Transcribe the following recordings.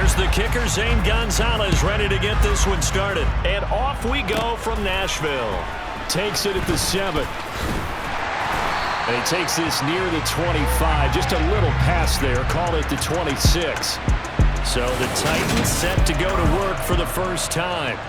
Here's the kicker, Zane Gonzalez, ready to get this one started. And off we go from Nashville. Takes it at the 7. And he takes this near the 25. Just a little pass there. Call it the 26. So the Titans set to go to work for the first time.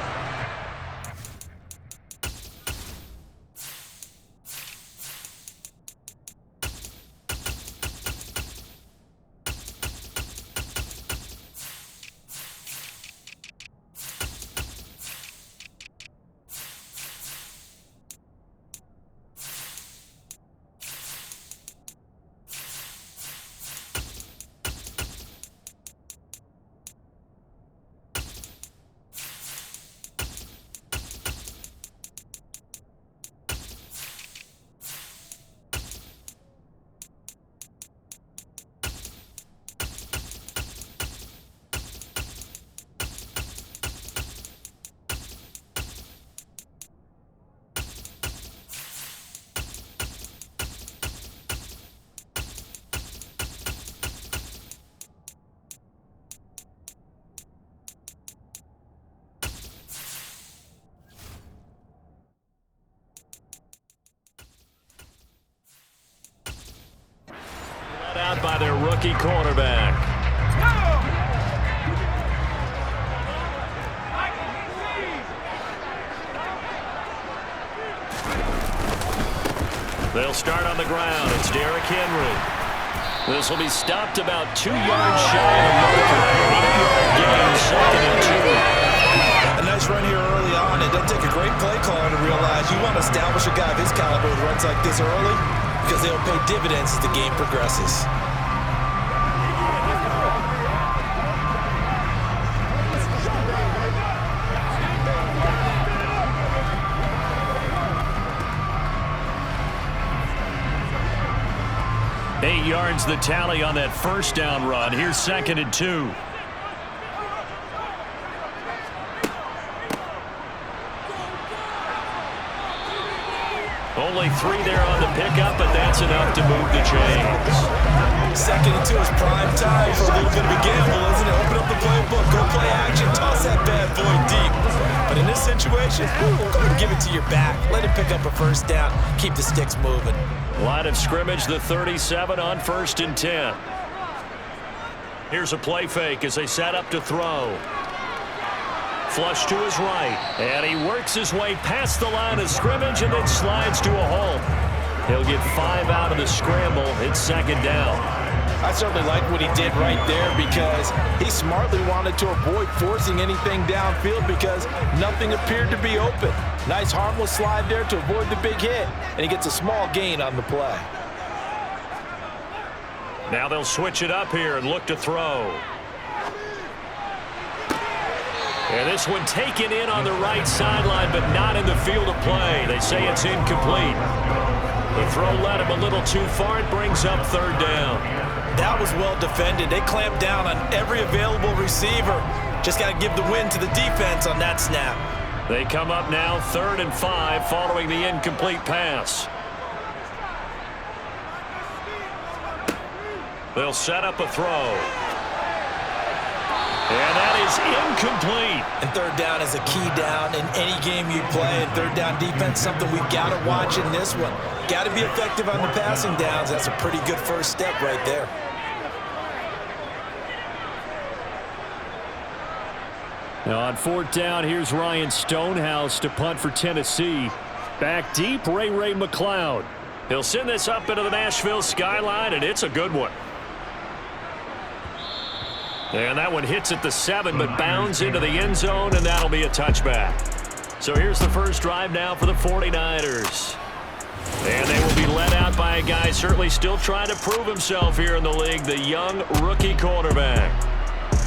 Out by their rookie quarterback. They'll start on the ground. It's Derrick Henry. This will be stopped about 2 yards shy of the marker. 8-yard gain, 2nd and 2. A nice run here early on. It doesn't take a great play caller to realize you want to establish a guy of his caliber with runs like this early, because they'll pay dividends as the game progresses. Eight yards the tally on that first down run. Here's 2nd and 2. Only 3 there on the pickup, but that's enough to move the chains. 2nd and 2 is prime time for a little bit of a gamble, isn't it? Open up the playbook, go play action, toss that bad boy deep. But in this situation, go ahead and give it to your back. Let him pick up a first down, keep the sticks moving. Line of scrimmage, the 37 on 1st and 10. Here's a play fake as they set up to throw. Flush to his right, and he works his way past the line of scrimmage and then slides to a halt. He'll get 5 out of the scramble. It's 2nd down. I certainly like what he did right there, because he smartly wanted to avoid forcing anything downfield because nothing appeared to be open. Nice harmless slide there to avoid the big hit, and he gets a small gain on the play. Now they'll switch it up here and look to throw. And this one taken in on the right sideline, but not in the field of play. They say it's incomplete. The throw led him a little too far. It brings up 3rd down. That was well defended. They clamped down on every available receiver. Just got to give the win to the defense on that snap. They come up now 3rd and 5 following the incomplete pass. They'll set up a throw. And that is incomplete. And 3rd down is a key down in any game you play. And 3rd down defense, something we've got to watch in this one. Got to be effective on the passing downs. That's a pretty good first step right there. Now on 4th down, here's Ryan Stonehouse to punt for Tennessee. Back deep, Ray McLeod. He'll send this up into the Nashville skyline, and it's a good one. And that one hits at the 7, but bounds into the end zone, and that'll be a touchback. So here's the first drive now for the 49ers. And they will be led out by a guy certainly still trying to prove himself here in the league, the young rookie quarterback.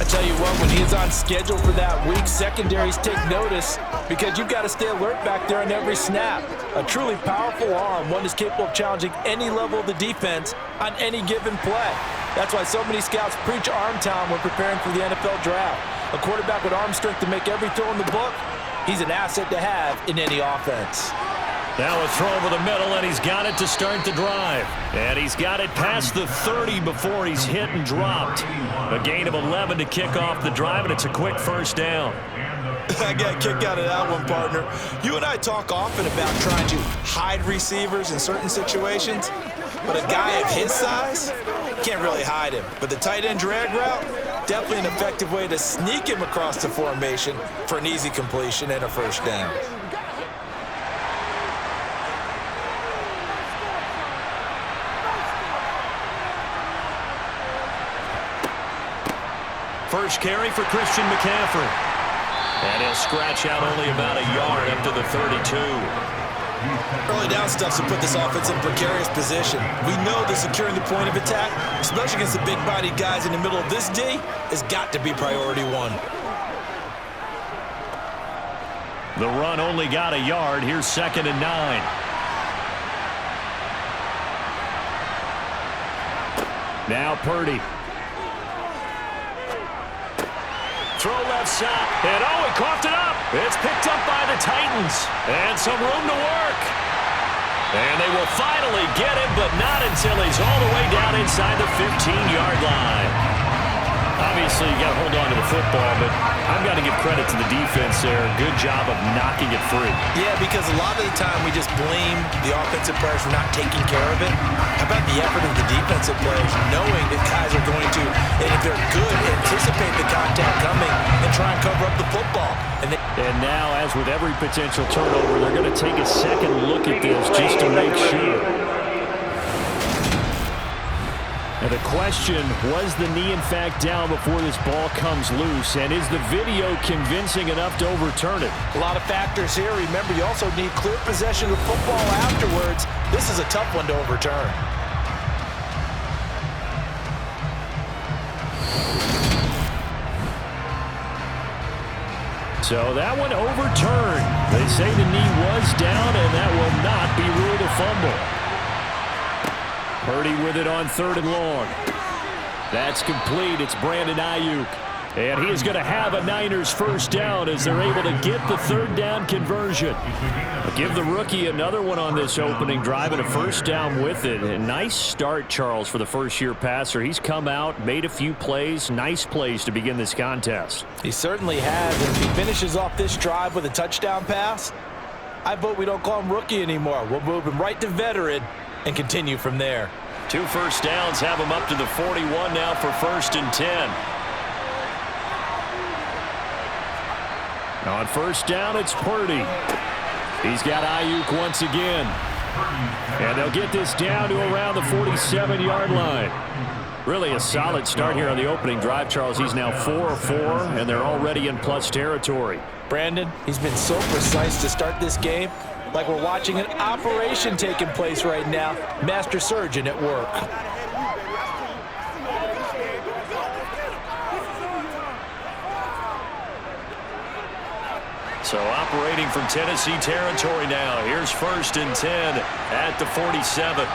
I tell you what, when he's on schedule for that week, secondaries take notice because you've got to stay alert back there on every snap. A truly powerful arm, one is capable of challenging any level of the defense on any given play. That's why so many scouts preach arm talent when preparing for the NFL draft. A quarterback with arm strength to make every throw in the book, he's an asset to have in any offense. Now a throw over the middle, and he's got it to start the drive. And he's got it past the 30 before he's hit and dropped. A gain of 11 to kick off the drive, and it's a quick first down. I got a kick out of that one, partner. You and I talk often about trying to hide receivers in certain situations, but a guy of his size can't really hide him. But the tight end drag route, definitely an effective way to sneak him across the formation for an easy completion and a first down. First carry for Christian McCaffrey. And he'll scratch out only about a yard up to the 32. Early down stuffs to put this offense in precarious position. We know that securing the point of attack, especially against the big-bodied guys in the middle of this D, has got to be priority one. The run only got a yard. Here's 2nd and 9. Now Purdy. Throw left side, and he coughed it up. It's picked up by the Titans, and some room to work. And they will finally get him, but not until he's all the way down inside the 15-yard line. Obviously, you got to hold on to the football, but I've got to give credit to the defense there. Good job of knocking it free. Yeah, because a lot of the time we just blame the offensive players for not taking care of it. How about the effort of the defensive players knowing that guys are going to, and if they're good, anticipate the contact coming and try and cover up the football. And now, as with every potential turnover, they're going to take a second look at this just to make sure. And the question, was the knee in fact down before this ball comes loose? And is the video convincing enough to overturn it? A lot of factors here. Remember, you also need clear possession of football afterwards. This is a tough one to overturn. So that one overturned. They say the knee was down, and that will not be ruled a fumble. Purdy with it on 3rd and long. That's complete. It's Brandon Ayuk. And he is going to have a Niners first down as they're able to get the 3rd down conversion. Give the rookie another one on this opening drive and a first down with it. A nice start, Charles, for the first-year passer. He's come out, made a few plays, nice plays to begin this contest. He certainly has. And if he finishes off this drive with a touchdown pass, I vote we don't call him rookie anymore. We'll move him right to veteran and continue from there. 2 first downs have him up to the 41 now for 1st and 10. On first down, it's Purdy. He's got Ayuk once again. And they'll get this down to around the 47-yard line. Really a solid start here on the opening drive, Charles. He's now 4 of 4, and they're already in plus territory. Brandon, he's been so precise to start this game. Like we're watching an operation taking place right now. Master surgeon at work. So operating from Tennessee territory now. Here's 1st and 10 at the 47.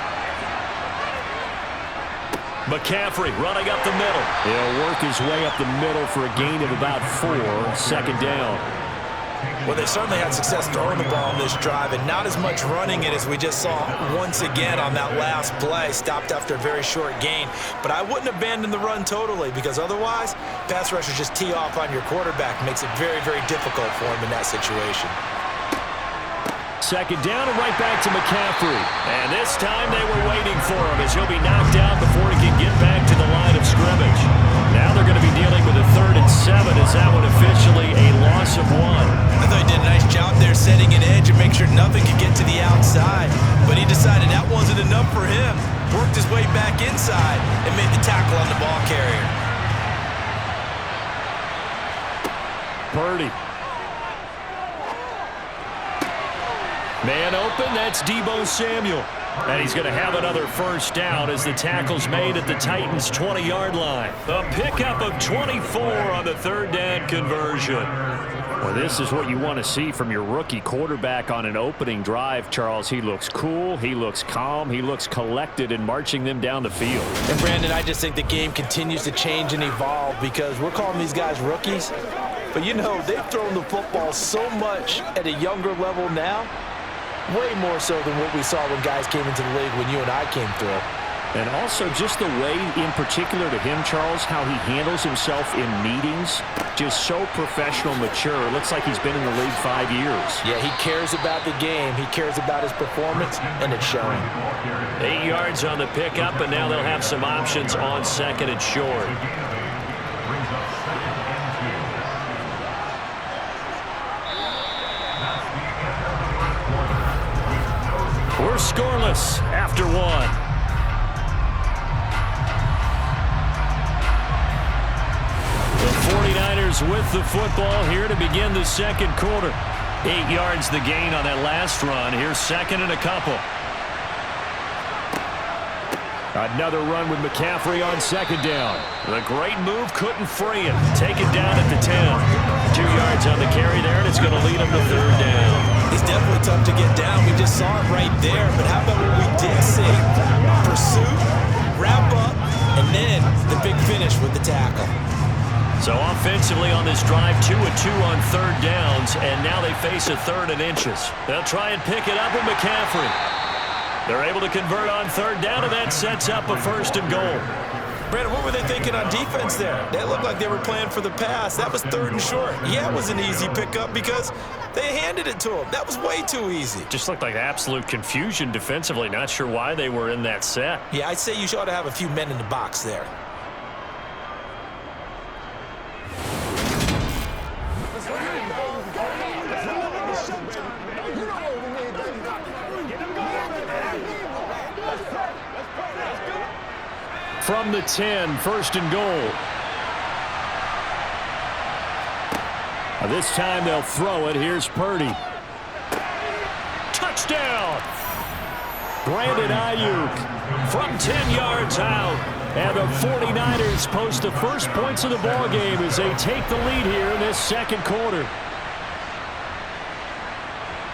McCaffrey running up the middle. He'll work his way up the middle for a gain of about 4. 2nd down. Well, they certainly had success throwing the ball on this drive and not as much running it as we just saw once again on that last play. Stopped after a very short gain. But I wouldn't abandon the run totally because otherwise, pass rushers just tee off on your quarterback. Makes it very, very difficult for him in that situation. 2nd down and right back to McCaffrey. And this time they were waiting for him as he'll be knocked out before he can get back to the line of scrimmage. Now they're going to be dealing with a 3rd and 7 as that one officially a loss of 1. I thought he did a nice job there setting an edge and make sure nothing could get to the outside. But he decided that wasn't enough for him. Worked his way back inside and made the tackle on the ball carrier. Purdy. Man open, that's Deebo Samuel. And he's going to have another first down as the tackle's made at the Titans' 20-yard line. A pickup of 24 on the 3rd down conversion. Well, this is what you want to see from your rookie quarterback on an opening drive, Charles. He looks cool, he looks calm, he looks collected in marching them down the field. And, Brandon, I just think the game continues to change and evolve because we're calling these guys rookies. But, you know, they've thrown the football so much at a younger level now. Way more so than what we saw when guys came into the league when you and I came through. And also just the way, in particular to him, Charles, how he handles himself in meetings. Just so professional, mature. Looks like he's been in the league 5 years. Yeah, he cares about the game. He cares about his performance, and it's showing. 8 yards on the pickup, and now they'll have some options on second and short. We're scoreless after one. The 49ers with the football here to begin the second quarter. 8 yards the gain on that last run. Here's second and a couple. Another run with McCaffrey on second down. The great move couldn't free him. Taken down at the 10. 2 yards on the carry there, and it's going to lead him to third down. He's definitely tough to get down. We just saw it right there. But how about what we did see? Pursuit, wrap up, and then the big finish with the tackle. So offensively on this drive, 2 of 2 on third downs, and now they face a third and inches. They'll try and pick it up with McCaffrey. They're able to convert on third down, and that sets up a first and goal. Brandon, what were they thinking on defense there? They looked like they were playing for the pass. That was third and short. Yeah, it was an easy pickup because they handed it to him. That was way too easy. Just looked like absolute confusion defensively. Not sure why they were in that set. Yeah, I'd say you ought to have a few men in the box there. From the 10, first and goal. This time they'll throw it. Here's Purdy. Touchdown! Brandon Ayuk From 10 yards out. and the 49ers post the first points of the ballgame as they take the lead here in this second quarter.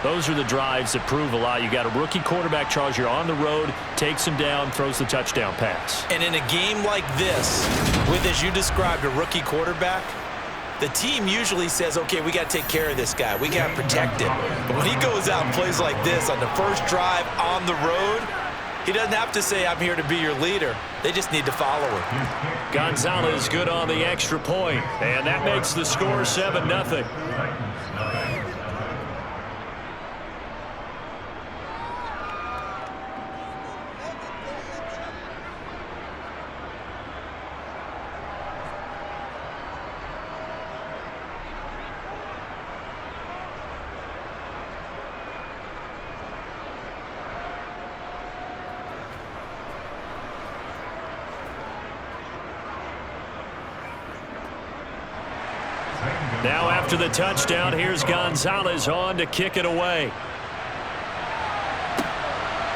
Those are the drives that prove a lot. You got a rookie quarterback, Charles. You're on the road, takes him down, throws the touchdown pass. And in a game like this, with, as you described, a rookie quarterback, the team usually says, okay, we got to take care of this guy. We got to protect him. But when he goes out and plays like this on the first drive on the road, he doesn't have to say, I'm here to be your leader. They just need to follow him. Gonzalez good on the extra point, and that makes the score 7-0. Now after the touchdown, here's Gonzalez on to kick it away.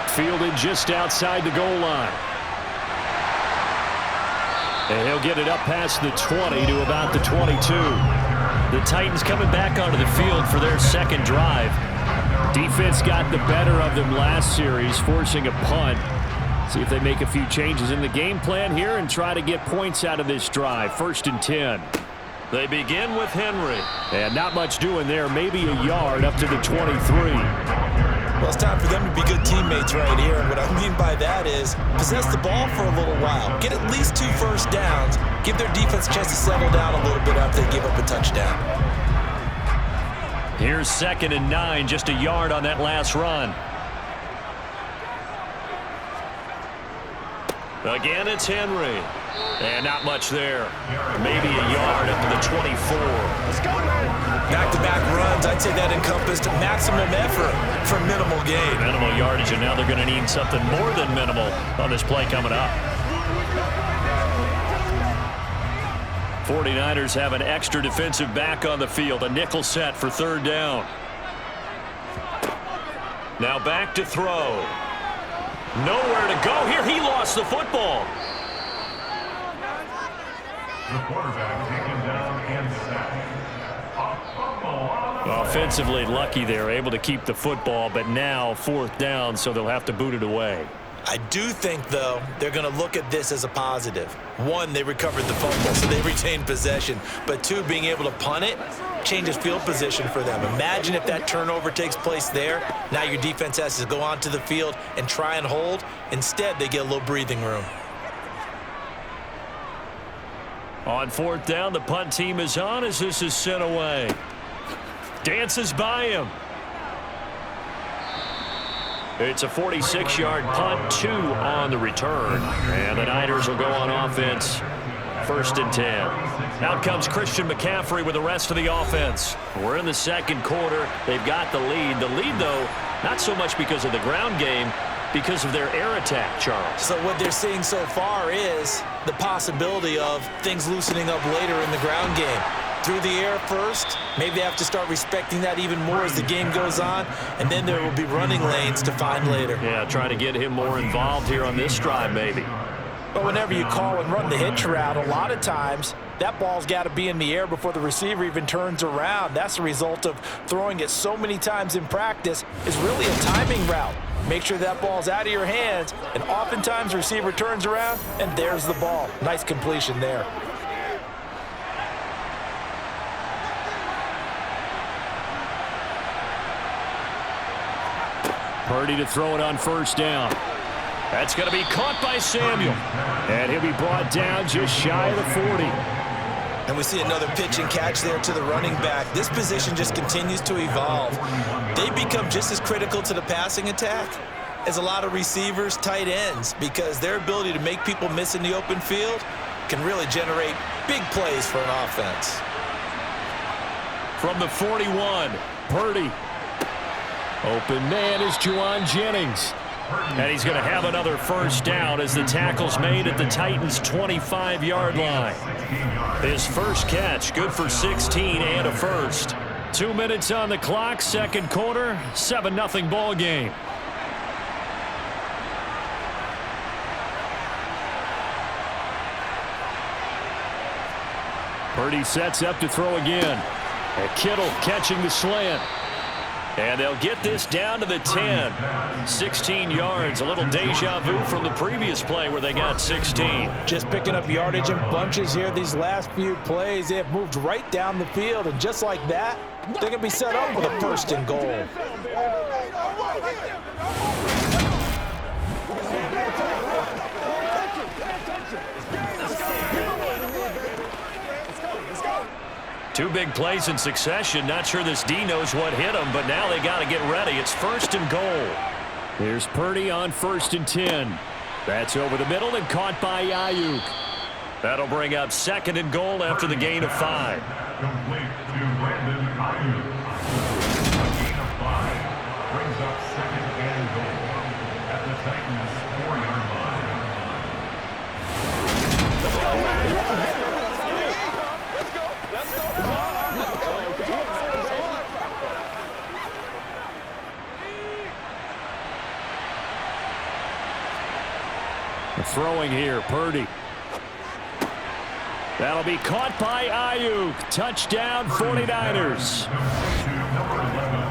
Fielded just outside the goal line. And he'll get it up past the 20 to about the 22. The Titans coming back onto the field for their second drive. Defense got the better of them last series, forcing a punt. See if they make a few changes in the game plan here and try to get points out of this drive. First and 10. They begin with Henry. And not much doing there. Maybe a yard up to the 23. Well, it's time for them to be good teammates right here. And what I mean by that is possess the ball for a little while. Get at least 2 first downs. Give their defense a chance to settle down a little bit after they give up a touchdown. Here's second and 9, just a yard on that last run. Again, it's Henry. And not much there. Maybe a yard up to the 24. Let's go, man. Back-to-back runs, I'd say that encompassed maximum effort for minimal gain. Minimal yardage, and now they're going to need something more than minimal on this play coming up. 49ers have an extra defensive back on the field. A nickel set for third down. Now back to throw. Nowhere to go here. He lost the football. The quarterback taken down and sacked. Offensively lucky they're able to keep the football, but now fourth down, so they'll have to boot it away. I do think, though, they're going to look at this as a positive. 1, they recovered the fumble, so they retained possession. But 2, being able to punt it, changes field position for them. Imagine if that turnover takes place there. Now your defense has to go onto the field and try and hold. Instead, they get a little breathing room. On fourth down, the punt team is on as this is sent away. Dances by him. It's a 46-yard punt, 2 on the return. And the Niners will go on offense. 1st and 10. Out comes Christian McCaffrey with the rest of the offense. We're in the second quarter. They've got the lead. The lead, though, not so much because of the ground game, because of their air attack, Charles. So what they're seeing so far is the possibility of things loosening up later in the ground game. Through the air first, maybe they have to start respecting that even more as the game goes on, and then there will be running lanes to find later. Yeah, trying to get him more involved here on this drive, maybe. But whenever you call and run the hitch route, a lot of times that ball's got to be in the air before the receiver even turns around. That's the result of throwing it so many times in practice. Is really a timing route. Make sure that ball's out of your hands, and oftentimes the receiver turns around, and there's the ball. Nice completion there. Purdy to throw it on 1st down. That's going to be caught by Samuel. And he'll be brought down just shy of the 40. And we see another pitch and catch there to the running back. This position just continues to evolve. They become just as critical to the passing attack as a lot of receivers, tight ends, because their ability to make people miss in the open field can really generate big plays for an offense. From the 41, Purdy. Open man is Juwan Jennings. and he's going to have another 1st down as the tackle's made at the Titans' 25-yard line. His first catch, good for 16 and a first. 2 minutes on the clock, second quarter, 7-0 ball game. Purdy sets up to throw again. And Kittle catching the slant. And they'll get this down to the 10. 16 yards, a little deja vu from the previous play where they got 16. Just picking up yardage in bunches here these last few plays. They have moved right down the field, and just like that, they're going to be set up with a 1st and goal. Two big plays in succession. Not sure this D knows what hit him, but now they got to get ready. It's 1st and goal. Here's Purdy on 1st and 10. That's over the middle and caught by Ayuk. That'll bring up 2nd and goal after the gain of 5. Complete to Brandon Ayuk. A gain of 5 brings up 2nd and goal at the Titans' 4-yard line. Throwing here, Purdy. That'll be caught by Ayuk. Touchdown, 49ers.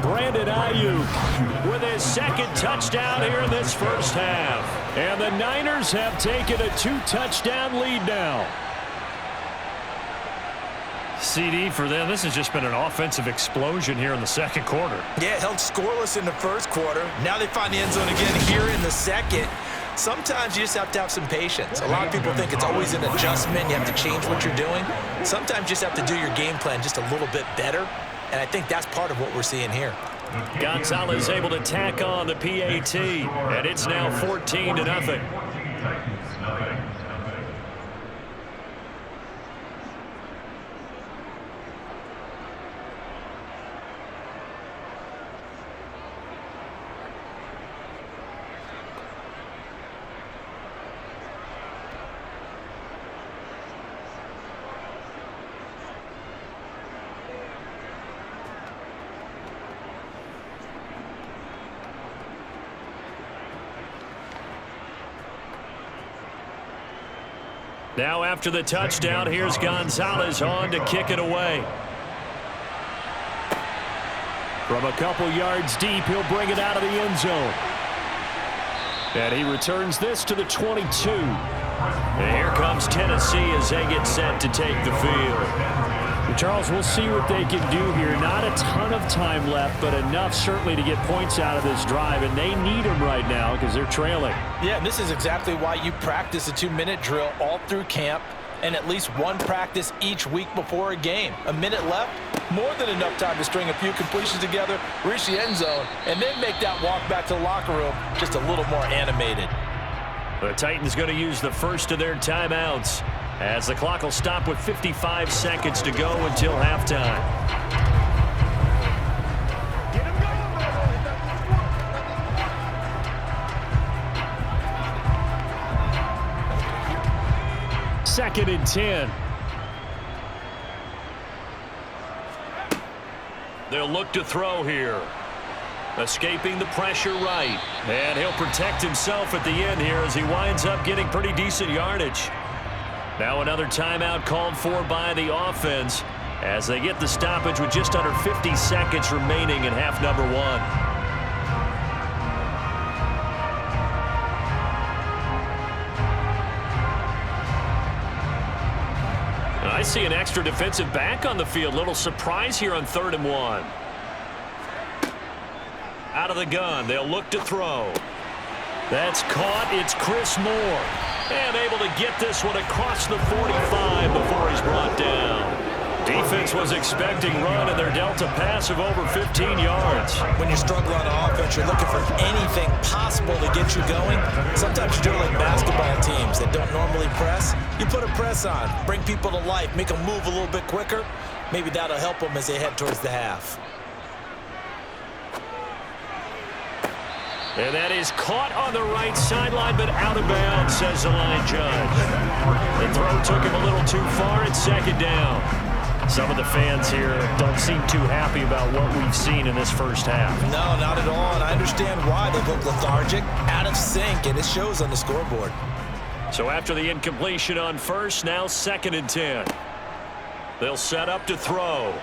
Brandon Ayuk with his 2nd touchdown here in this first half. And the Niners have taken a 2-touchdown lead now. CD for them. This has just been an offensive explosion here in the second quarter. Yeah, held scoreless in the first quarter. Now they find the end zone again here in the second. Sometimes you just have to have some patience. A lot of people think it's always an adjustment. You have to change what you're doing. Sometimes you just have to do your game plan just a little bit better. And I think that's part of what we're seeing here. Gonzalez able to tack on the PAT, and it's now 14-0. Now after the touchdown, here's Gonzalez on to kick it away. From a couple yards deep, he'll bring it out of the end zone. And he returns this to the 22. And here comes Tennessee as they get set to take the field. Charles, we'll see what they can do here. Not a ton of time left, but enough certainly to get points out of this drive, and they need them right now because they're trailing. Yeah, and this is exactly why you practice a 2-minute drill all through camp and at least one practice each week before a game. A minute left, more than enough time to string a few completions together, reach the end zone, and then make that walk back to the locker room just a little more animated. The Titans going to use the first of their timeouts as the clock will stop with 55 seconds to go until halftime. Second and 10. They'll look to throw here. Escaping the pressure right. And he'll protect himself at the end here as he winds up getting pretty decent yardage. Now another timeout called for by the offense as they get the stoppage with just under 50 seconds remaining in half number one. I see an extra defensive back on the field. Little surprise here on 3rd and 1. Out of the gun, they'll look to throw. That's caught. It's Chris Moore. And able to get this one across the 45 before he's brought down. Defense was expecting run, and they're dealt a pass of over 15 yards. When you're struggling on offense, you're looking for anything possible to get you going. Sometimes you're doing like basketball teams that don't normally press. You put a press on, bring people to life, make them move a little bit quicker. Maybe that'll help them as they head towards the half. And that is caught on the right sideline, but out of bounds, says the line judge. The throw took him a little too far. It's 2nd down. Some of the fans here don't seem too happy about what we've seen in this first half. No, not at all, and I understand why. They look lethargic, out of sync, and it shows on the scoreboard. So after the incompletion on first, now 2nd and 10. They'll set up to throw.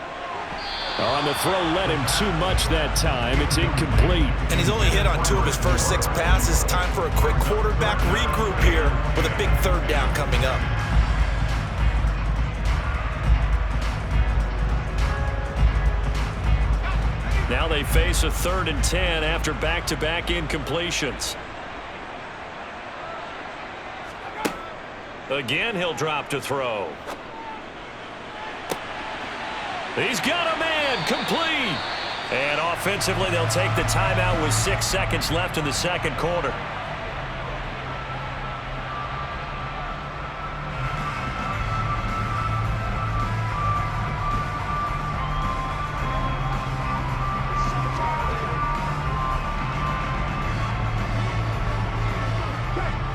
On the throw, led him too much that time. It's incomplete. And he's only hit on 2 of his first 6 passes. Time for a quick quarterback regroup here with a big 3rd down coming up. Now they face a 3rd and 10 after back-to-back incompletions. Again, he'll drop to throw. He's got a man, complete. And offensively, they'll take the timeout with 6 seconds left in the second quarter.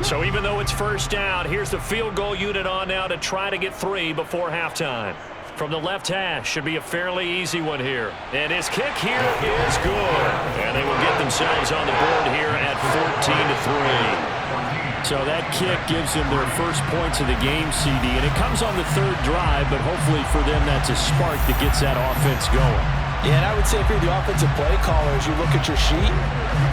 So even though it's first down, here's the field goal unit on now to try to get 3 before halftime. From the left hash, should be a fairly easy one here. And his kick here is good. And they will get themselves on the board here at 14-3. So that kick gives them their first points of the game, CD. And it comes on the 3rd drive, but hopefully for them that's a spark that gets that offense going. Yeah, and I would say if you're the offensive play caller, as you look at your sheet,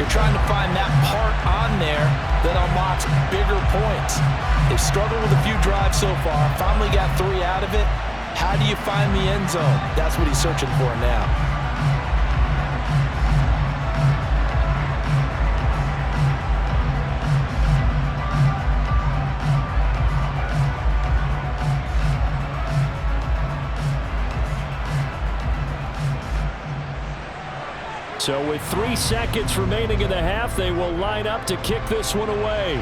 you're trying to find that part on there that unlocks bigger points. They've struggled with a few drives so far, finally got 3 out of it. How do you find the end zone? That's what he's searching for now. So with 3 seconds remaining in the half, they will line up to kick this one away.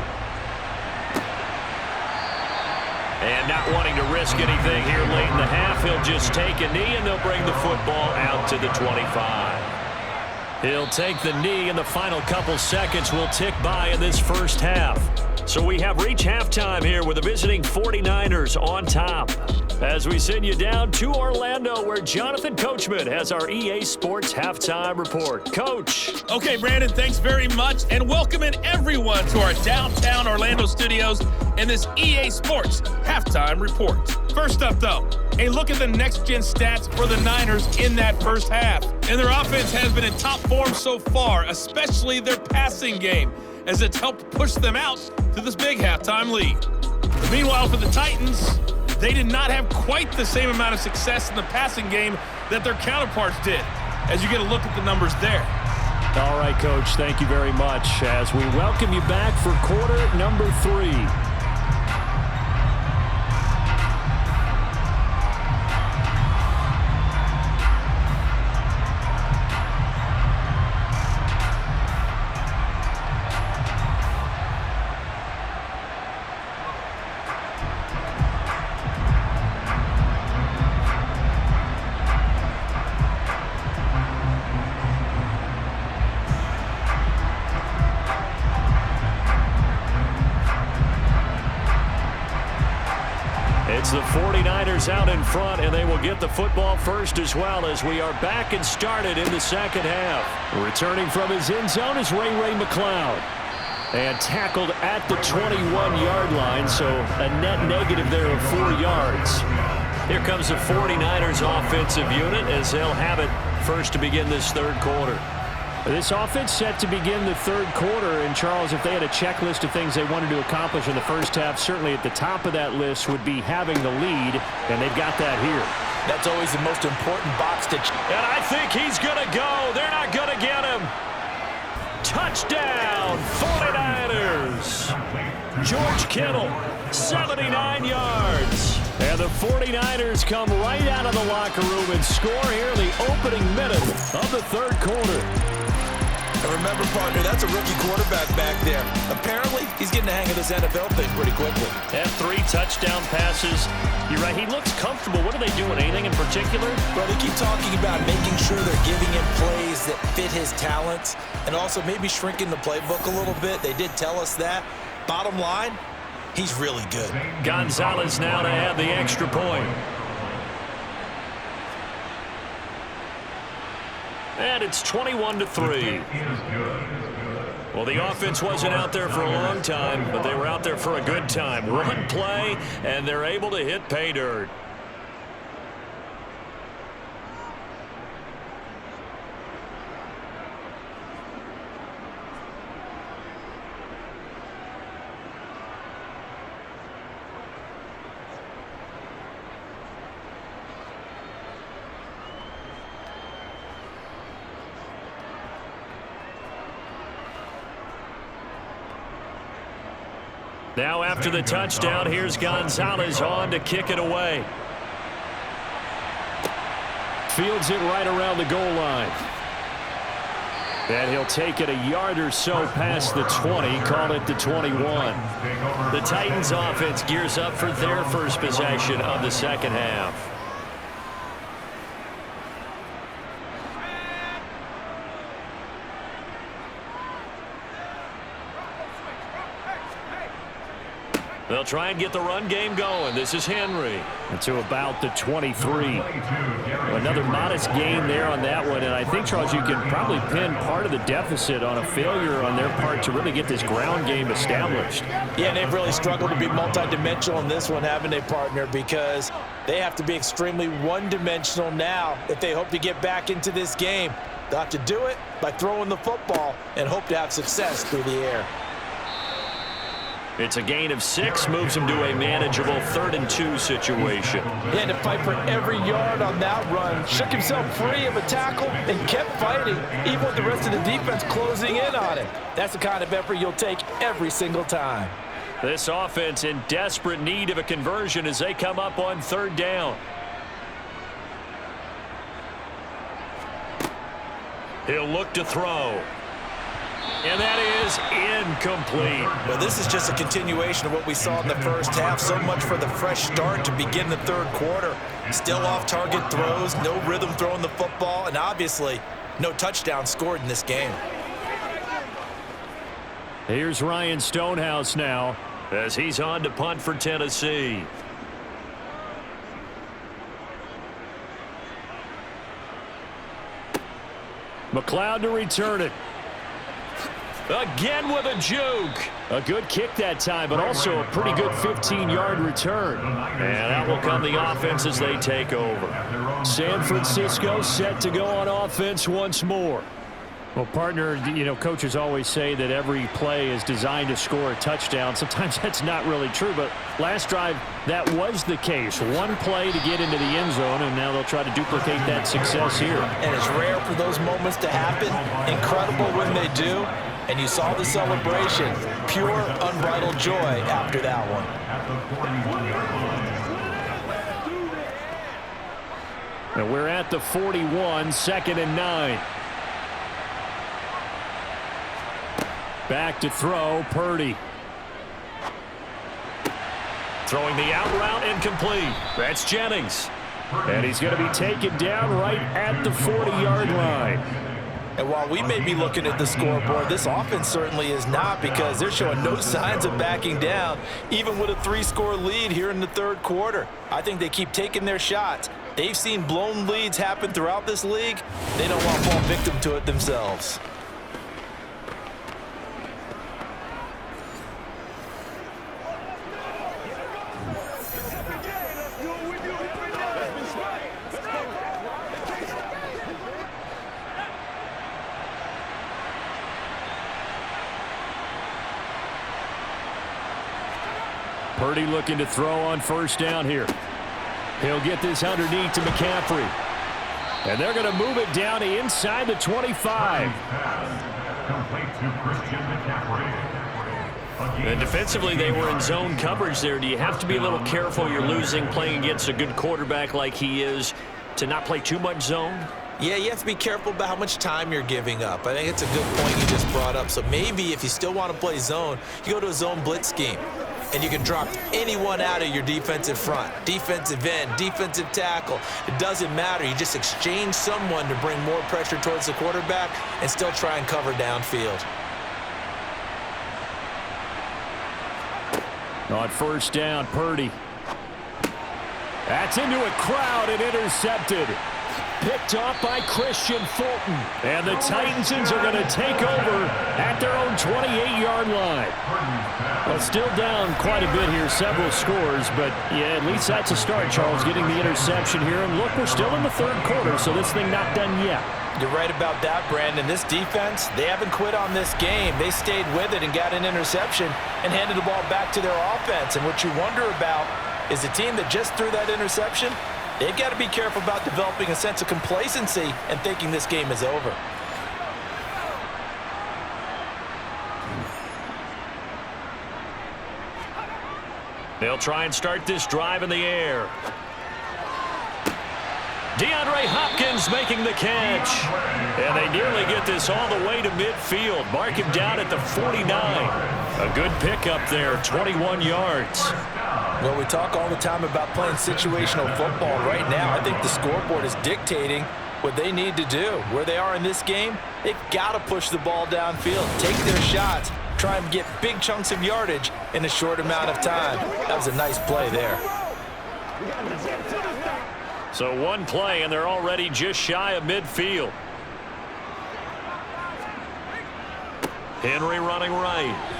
And not wanting to risk anything here late in the half, he'll just take a knee, and they'll bring the football out to the 25. He'll take the knee, and the final couple seconds will tick by in this first half. So we have reached halftime here with the visiting 49ers on top. As we send you down to Orlando, where Jonathan Coachman has our EA Sports Halftime Report. Coach. Okay, Brandon, thanks very much, and welcoming everyone to our downtown Orlando studios in this EA Sports Halftime Report. First up, though, a look at the next-gen stats for the Niners in that first half. And their offense has been in top form so far, especially their passing game, as it's helped push them out to this big halftime lead. Meanwhile, for the Titans, they did not have quite the same amount of success in the passing game that their counterparts did, as you get a look at the numbers there. All right, Coach, thank you very much as we welcome you back for quarter number 3. It's the 49ers out in front, and they will get the football first as well as we are back and started in the second half. Returning from his end zone is Ray McLeod. And tackled at the 21-yard line, so a net negative there of 4 yards. Here comes the 49ers offensive unit as they'll have it first to begin this third quarter. This offense set to begin the third quarter, and Charles, if they had a checklist of things they wanted to accomplish in the first half, certainly at the top of that list would be having the lead, and they've got that here. That's always the most important box to check. And I think he's going to go. They're not going to get him. Touchdown, 49ers. George Kittle, 79 yards. And the 49ers come right out of the locker room and score here in the opening minute of the third quarter. And remember, partner, that's a rookie quarterback back there. Apparently, he's getting the hang of this NFL thing pretty quickly. And 3 touchdown passes. You're right, he looks comfortable. What are they doing? Anything in particular? Well, they keep talking about making sure they're giving him plays that fit his talents and also maybe shrinking the playbook a little bit. They did tell us that. Bottom line, he's really good. Gonzalez now to add the extra point. And it's 21-3. Well, the offense wasn't out there for a long time, but they were out there for a good time. Run play, and they're able to hit pay dirt. Now after the touchdown, here's Gonzalez on to kick it away. Fields it right around the goal line. And he'll take it a yard or so past the 20, call it the 21. The Titans offense gears up for their first possession of the second half. They'll try and get the run game going. This is Henry. To about the 23. Another modest gain there on that one. And I think, Charles, you can probably pin part of the deficit on a failure on their part to really get this ground game established. Yeah, and they've really struggled to be multidimensional in this one, haven't they, partner? Because they have to be extremely one-dimensional now if they hope to get back into this game. They'll have to do it by throwing the football and hope to have success through the air. It's a gain of 6, moves him to a manageable 3rd and 2 situation. He had to fight for every yard on that run. Shook himself free of a tackle and kept fighting, even with the rest of the defense closing in on him. That's the kind of effort you'll take every single time. This offense in desperate need of a conversion as they come up on 3rd down. He'll look to throw. And that is incomplete. Well, this is just a continuation of what we saw in the first half. So much for the fresh start to begin the third quarter. Still off-target throws, no rhythm throwing the football, and obviously no touchdown scored in this game. Here's Ryan Stonehouse now as he's on to punt for Tennessee. McLeod to return it. Again with a juke. A good kick that time, but also a pretty good 15-yard return. And out will come the offense as they take over. San Francisco set to go on offense once more. Well, partner, you know, coaches always say that every play is designed to score a touchdown. Sometimes that's not really true, but last drive, that was the case. One play to get into the end zone, and now they'll try to duplicate that success here. And it's rare for those moments to happen. Incredible when they do. And you saw the celebration. Pure, unbridled joy after that one. And we're at the 41, 2nd and 9. Back to throw, Purdy. Throwing the out route incomplete. That's Jennings. And he's going to be taken down right at the 40-yard line. And while we may be looking at the scoreboard, this offense certainly is not, because they're showing no signs of backing down, even with a 3-score lead here in the third quarter. I think they keep taking their shots. They've seen blown leads happen throughout this league. They don't want to fall victim to it themselves. Purdy looking to throw on first down here. He'll get this underneath to McCaffrey. And they're going to move it down to inside the 25. And defensively, they were in zone coverage there. Do you have to be a little careful? You're losing playing against a good quarterback like he is to not play too much zone? Yeah, you have to be careful about how much time you're giving up. I think it's a good point you just brought up. So maybe if you still want to play zone, you go to a zone blitz scheme. And you can drop anyone out of your defensive front, defensive end, defensive tackle. It doesn't matter. You just exchange someone to bring more pressure towards the quarterback and still try and cover downfield. On first down, Purdy. That's into a crowd and intercepted. Picked off by Christian Fulton. And the Titans are going to take over at their own 28-yard line. Well, still down quite a bit here, several scores, but yeah, at least that's a start, Charles, getting the interception here. And look, we're still in the third quarter, so this thing not done yet. You're right about that, Brandon. This defense, they haven't quit on this game. They stayed with it and got an interception and handed the ball back to their offense. And what you wonder about is the team that just threw that interception, they've got to be careful about developing a sense of complacency and thinking this game is over. They'll try and start this drive in the air. DeAndre Hopkins making the catch. And they nearly get this all the way to midfield. Mark him down at the 49. A good pickup there, 21 yards. Well, we talk all the time about playing situational football. Right now, I think the scoreboard is dictating what they need to do. Where they are in this game, they've got to push the ball downfield, take their shots, try and get big chunks of yardage in a short amount of time. That was a nice play there. So one play, and they're already just shy of midfield. Henry running right.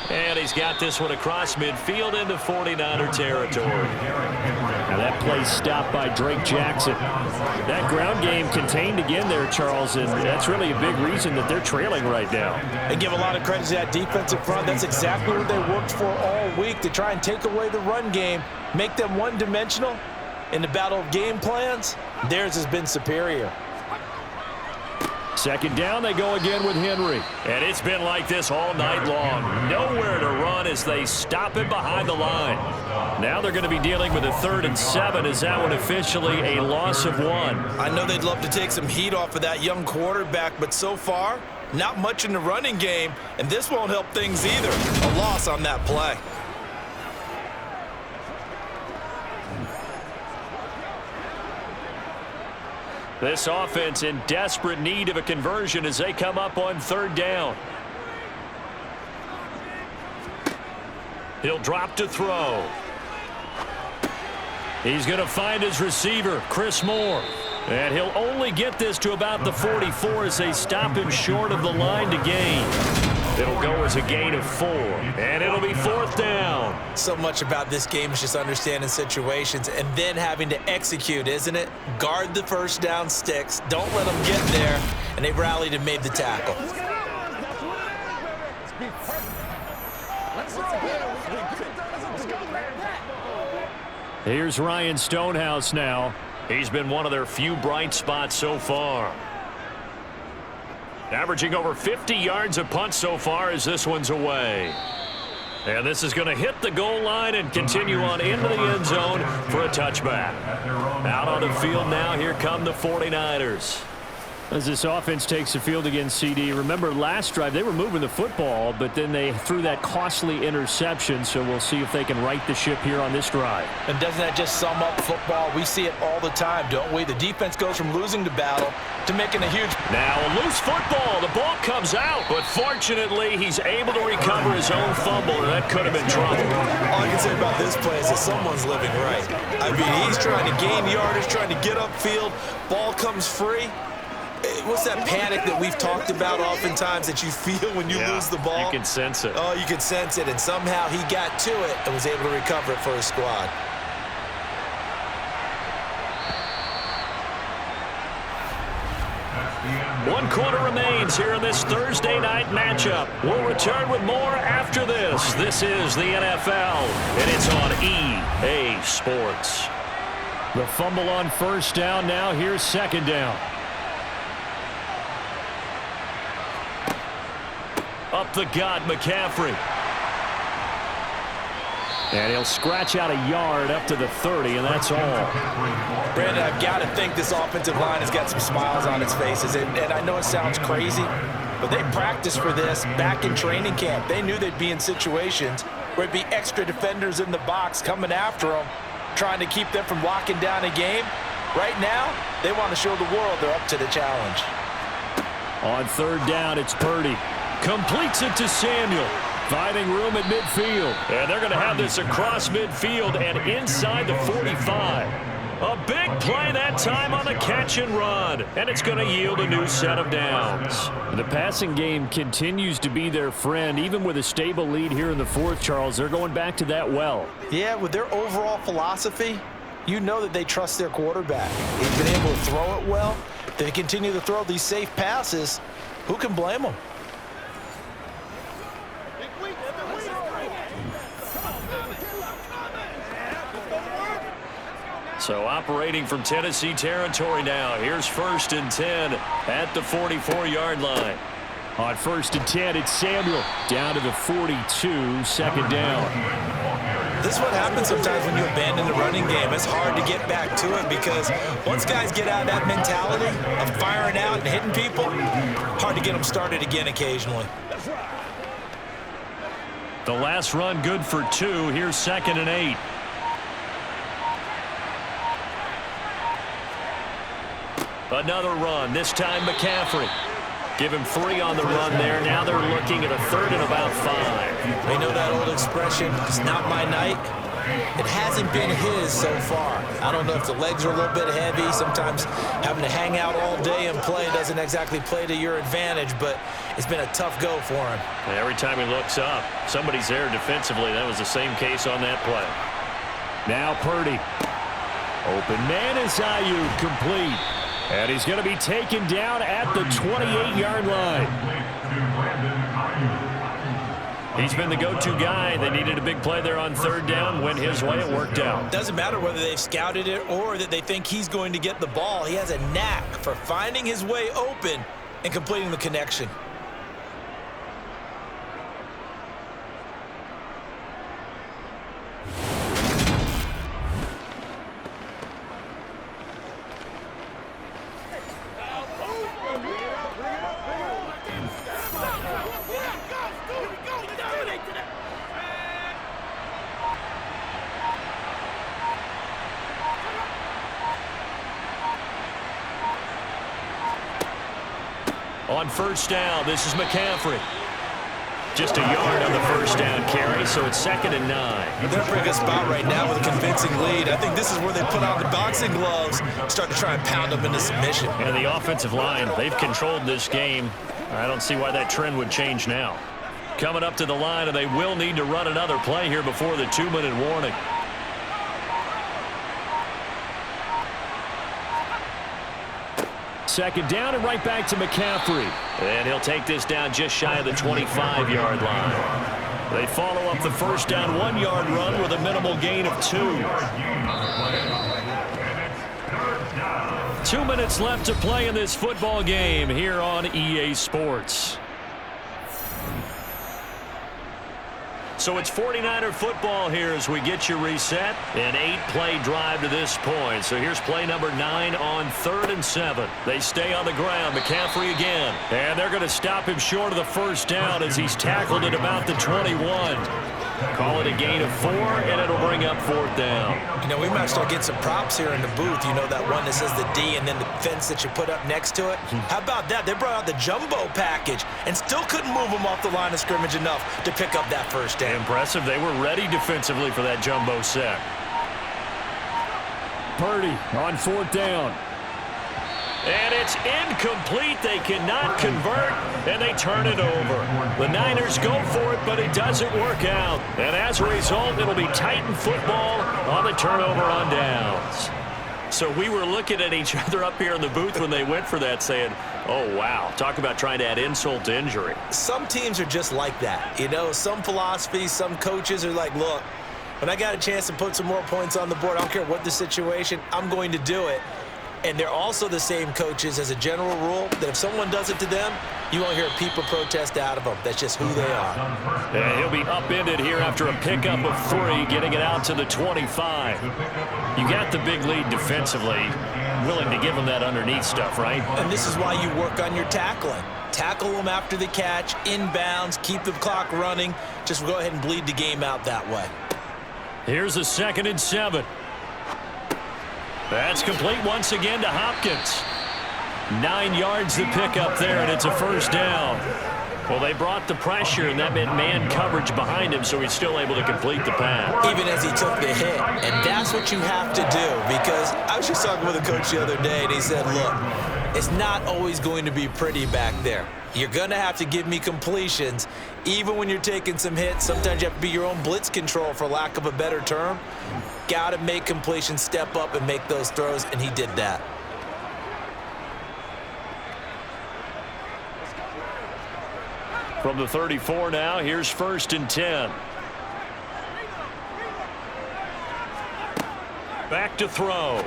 And he's got this one across midfield into 49er territory. Now that play stopped by Drake Jackson. That ground game contained again there, Charles, and that's really a big reason that they're trailing right now. And give a lot of credit to that defensive front. That's exactly what they worked for all week, to try and take away the run game, make them one-dimensional. In the battle of game plans, theirs has been superior. Second down, they go again with Henry. And it's been like this all night long. Nowhere to run as they stop him behind the line. Now they're going to be dealing with a 3rd and 7. Is that one officially a loss of 1? I know they'd love to take some heat off of that young quarterback, but so far, not much in the running game, and this won't help things either. A loss on that play. This offense in desperate need of a conversion as they come up on 3rd down. He'll drop to throw. He's going to find his receiver, Chris Moore. And he'll only get this to about the 44 as they stop him short of the line to gain. It'll go as a gain of 4. And it'll be 4th down. So much about this game is just understanding situations and then having to execute, isn't it? Guard the first down sticks. Don't let them get there. And they rallied and made the tackle. Here's Ryan Stonehouse now. He's been one of their few bright spots so far. Averaging over 50 yards a punt so far as this one's away. And this is going to hit the goal line and continue on into the end zone for a touchback. Out on the field now, here come the 49ers. As this offense takes the field against CD, remember last drive they were moving the football, but then they threw that costly interception, so we'll see if they can right the ship here on this drive. And doesn't that just sum up football? We see it all the time, don't we? The defense goes from losing the battle to making a huge... Now a loose football. The ball comes out, but fortunately he's able to recover his own fumble, and that could have been trouble. All I can say about this play is that someone's living right. I mean, he's trying to gain yardage, trying to get upfield. Ball comes free. What's that panic that we've talked about oftentimes that you feel when you lose the ball? You can sense it. Oh, you can sense it, and somehow he got to it and was able to recover it for his squad. One quarter remains here in this Thursday night matchup. We'll return with more after this. This is the NFL, and it's on EA Sports. The fumble on first down now. Here's second down. Up the gut, McCaffrey. And he'll scratch out a yard up to the 30, and that's all. Brandon, I've got to think this offensive line has got some smiles on its faces. And I know it sounds crazy, but they practiced for this back in training camp. They knew they'd be in situations where it'd be extra defenders in the box coming after them, trying to keep them from locking down a game. Right now, they want to show the world they're up to the challenge. On third down, it's Purdy. Completes it to Samuel. Finding room at midfield. And they're going to have this across midfield and inside the 45. A big play that time on the catch and run. And it's going to yield a new set of downs. The passing game continues to be their friend. Even with a stable lead here in the fourth, Charles, they're going back to that well. Yeah, with their overall philosophy, you know that they trust their quarterback. He's been able to throw it well. They continue to throw these safe passes. Who can blame them? So operating from Tennessee territory now. Here's 1st and 10 at the 44-yard line. On 1st and 10, it's Samuel down to the 42, second down. This is what happens sometimes when you abandon the running game. It's hard to get back to it because once guys get out of that mentality of firing out and hitting people, hard to get them started again occasionally. The last run good for 2. Here's 2nd and 8. Another run, this time McCaffrey. Give him 3 on the run there. Now they're looking at a 3rd and about 5. They know that old expression, it's not my night. It hasn't been his so far. I don't know if the legs are a little bit heavy. Sometimes having to hang out all day and play doesn't exactly play to your advantage, but it's been a tough go for him. And every time he looks up, somebody's there defensively. That was the same case on that play. Now Purdy. Open man is Ayuk, complete. And he's going to be taken down at the 28-yard line. He's been the go-to guy. They needed a big play there on 3rd down. Went his way. It worked out. Doesn't matter whether they've scouted it or that they think he's going to get the ball. He has a knack for finding his way open and completing the connection. On 1st down, this is McCaffrey. Just a yard on the 1st down carry, so it's 2nd and 9. They're in a pretty good spot right now with a convincing lead. I think this is where they put on the boxing gloves, start to try and pound them into submission. And the offensive line, they've controlled this game. I don't see why that trend would change now. coming up to the line, and they will need to run another play here before the 2-minute warning. Second down and right back to McCaffrey. And he'll take this down just shy of the 25-yard line. They follow up the first down 1-yard run with a minimal gain of 2. 2 minutes left to play in this football game here on EA Sports. So it's 49er football here as we get you reset. An 8-play drive to this point. So here's play number 9 on 3rd and 7. They stay on the ground. McCaffrey again. And they're going to stop him short of the first down as he's tackled at about the 21. Call it a gain of 4, and it'll bring up 4th down. You know, we might start getting some props here in the booth. You know, that one that says the D and then the fence that you put up next to it? How about that? They brought out the jumbo package and still couldn't move them off the line of scrimmage enough to pick up that first down. Impressive. They were ready defensively for that jumbo set. Purdy on 4th down. And it's incomplete. They cannot convert, and they turn it over. The Niners go for it, but it doesn't work out. And as a result, it'll be Titan football on the turnover on downs. So we were looking at each other up here in the booth when they went for that saying, oh, wow, talk about trying to add insult to injury. Some teams are just like that. You know, some philosophies, some coaches are like, look, when I got a chance to put some more points on the board, I don't care what the situation, I'm going to do it. And they're also the same coaches as a general rule that if someone does it to them, you won't hear a peep or protest out of them. That's just who they are. And he'll be upended here after a pickup of 3, getting it out to the 25. You got the big lead defensively, willing to give them that underneath stuff, right? And this is why you work on your tackling. Tackle them after the catch, inbounds, keep the clock running. Just go ahead and bleed the game out that way. Here's a 2nd and 7. That's complete once again to Hopkins. 9 yards to pick up there, and it's a first down. Well, they brought the pressure, and that meant man coverage behind him, so he's still able to complete the pass. Even as he took the hit, and that's what you have to do, because I was just talking with a coach the other day, and he said, look, it's not always going to be pretty back there. You're going to have to give me completions, even when you're taking some hits. Sometimes you have to be your own blitz control, for lack of a better term. Got to make completions, step up, and make those throws, and he did that. From the 34 now, here's 1st and 10. Back to throw.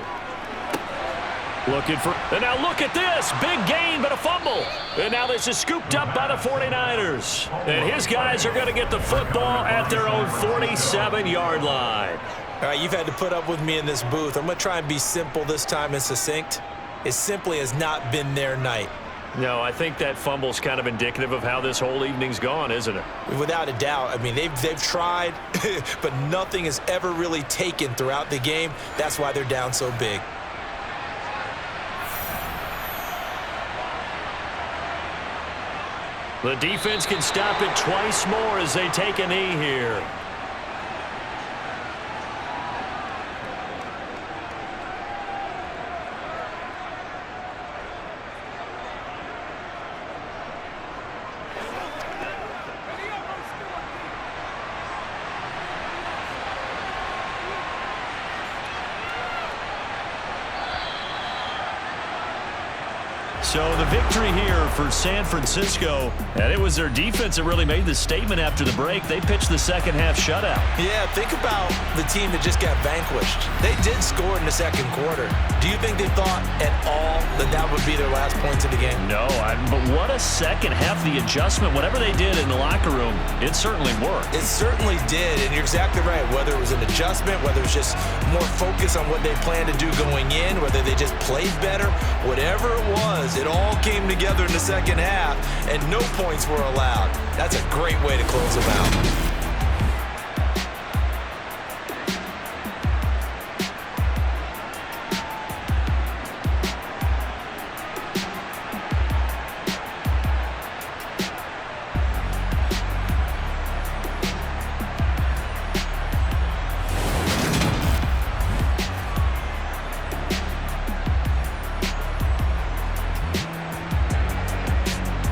Looking for, and now look at this. Big gain, but a fumble. And now this is scooped up by the 49ers. And his guys are going to get the football at their own 47-yard line. All right, you've had to put up with me in this booth. I'm going to try and be simple this time and succinct. It simply has not been their night. No, I think that fumble's kind of indicative of how this whole evening's gone, isn't it? Without a doubt. I mean, they've tried, but nothing is ever really taken throughout the game. That's why they're down so big. The defense can stop it twice more as they take a knee here. So the victory here for San Francisco, and it was their defense that really made the statement after the break. They pitched the second-half shutout. Yeah, think about the team that just got vanquished. They did score in the second quarter. Do you think they thought at all that that would be their last points of the game? No, but what a second half. The adjustment, whatever they did in the locker room, it certainly worked. It certainly did, and you're exactly right. Whether it was an adjustment, whether it was just more focus on what they planned to do going in, whether they just played better, whatever it was, it all came together in the second half, and no points were allowed. That's a great way to close them out.